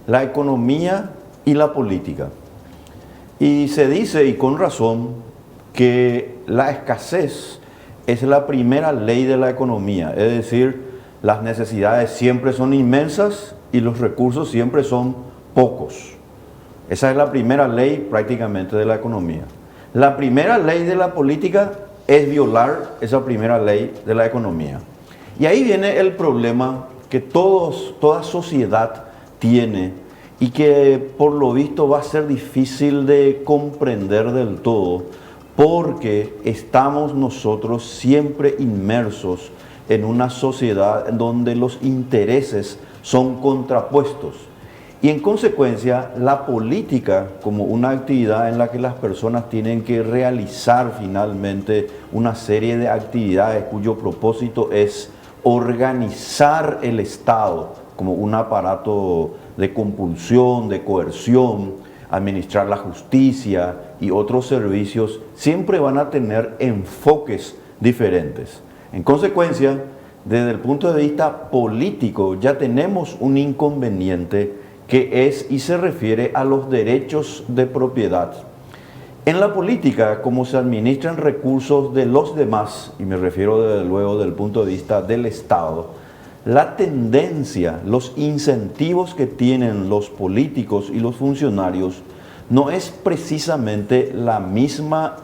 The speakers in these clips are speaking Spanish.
la economía y la política. Y se dice, y con razón, que la escasez es la primera ley de la economía, es decir, las necesidades siempre son inmensas y los recursos siempre son pocos. Esa es la primera ley prácticamente de la economía. La primera ley de la política es violar esa primera ley de la economía. Y ahí viene el problema que toda sociedad tiene y que por lo visto va a ser difícil de comprender del todo, porque estamos nosotros siempre inmersos en una sociedad donde los intereses son contrapuestos. Y en consecuencia, la política, como una actividad en la que las personas tienen que realizar finalmente una serie de actividades cuyo propósito es organizar el Estado como un aparato de compulsión, de coerción, administrar la justicia y otros servicios, siempre van a tener enfoques diferentes. En consecuencia, desde el punto de vista político, ya tenemos un inconveniente que es y se refiere a los derechos de propiedad. En la política, como se administran recursos de los demás, y me refiero desde luego del punto de vista del Estado, la tendencia, los incentivos que tienen los políticos y los funcionarios no es precisamente la misma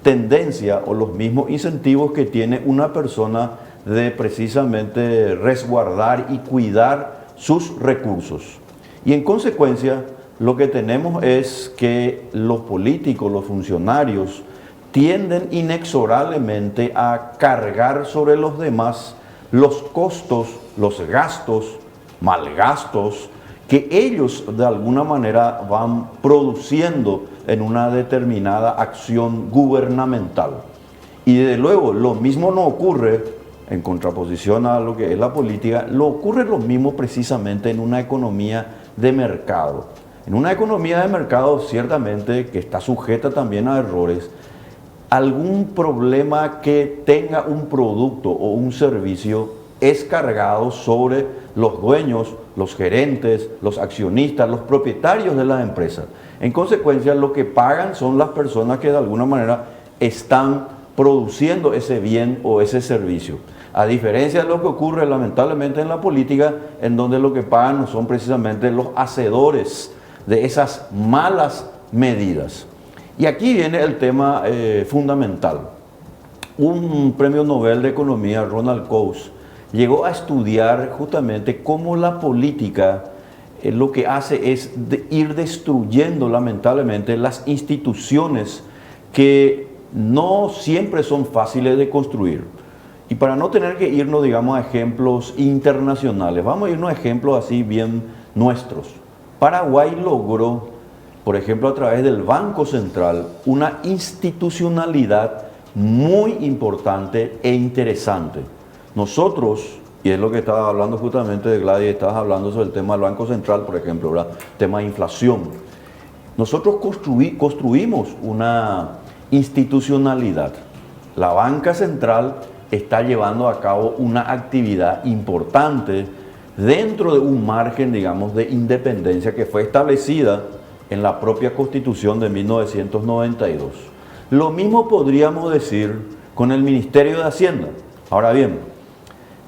tendencia o los mismos incentivos que tiene una persona de precisamente resguardar y cuidar sus recursos. Y en consecuencia, lo que tenemos es que los políticos, los funcionarios, tienden inexorablemente a cargar sobre los demás los costos, los gastos, malgastos, que ellos de alguna manera van produciendo en una determinada acción gubernamental. Y desde luego, lo mismo no ocurre, en contraposición a lo que es la política, ocurre lo mismo precisamente en una economía de mercado. En una economía de mercado, ciertamente, que está sujeta también a errores, algún problema que tenga un producto o un servicio es cargado sobre los dueños, los gerentes, los accionistas, los propietarios de las empresas. En consecuencia, lo que pagan son las personas que de alguna manera están produciendo ese bien o ese servicio. A diferencia de lo que ocurre lamentablemente en la política, en donde lo que pagan no son precisamente los hacedores de esas malas medidas. Y aquí viene el tema fundamental. Un premio Nobel de Economía, Ronald Coase, llegó a estudiar justamente cómo la política lo que hace es ir destruyendo lamentablemente las instituciones que no siempre son fáciles de construir. Y para no tener que irnos, digamos, a ejemplos internacionales, vamos a irnos a ejemplos así bien nuestros. Paraguay logró, por ejemplo, a través del Banco Central, una institucionalidad muy importante e interesante. Nosotros, y es lo que estaba hablando justamente de Gladys, estabas hablando sobre el tema del Banco Central, por ejemplo, ¿verdad? Tema de inflación. Nosotros construimos una institucionalidad. La banca central está llevando a cabo una actividad importante dentro de un margen, digamos, de independencia que fue establecida en la propia Constitución de 1992. Lo mismo podríamos decir con el Ministerio de Hacienda. Ahora bien,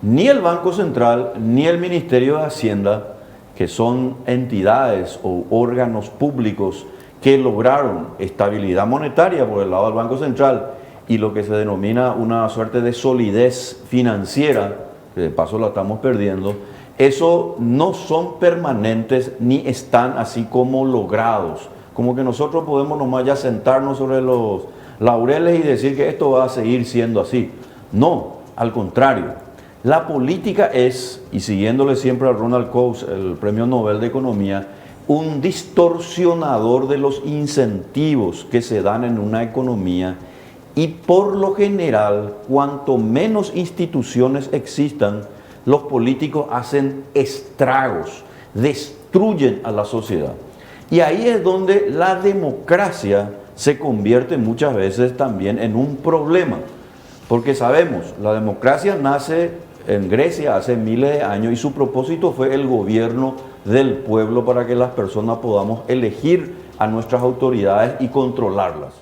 ni el Banco Central ni el Ministerio de Hacienda, que son entidades o órganos públicos que lograron estabilidad monetaria por el lado del Banco Central y lo que se denomina una suerte de solidez financiera, que de paso la estamos perdiendo, eso no son permanentes ni están así como logrados. Como que nosotros podemos nomás ya sentarnos sobre los laureles y decir que esto va a seguir siendo así. No, al contrario. La política es, y siguiéndole siempre a Ronald Coase, el Premio Nobel de Economía, un distorsionador de los incentivos que se dan en una economía. Y por lo general, cuanto menos instituciones existan, los políticos hacen estragos, destruyen a la sociedad. Y ahí es donde la democracia se convierte muchas veces también en un problema. Porque sabemos, la democracia nace en Grecia hace miles de años y su propósito fue el gobierno del pueblo para que las personas podamos elegir a nuestras autoridades y controlarlas.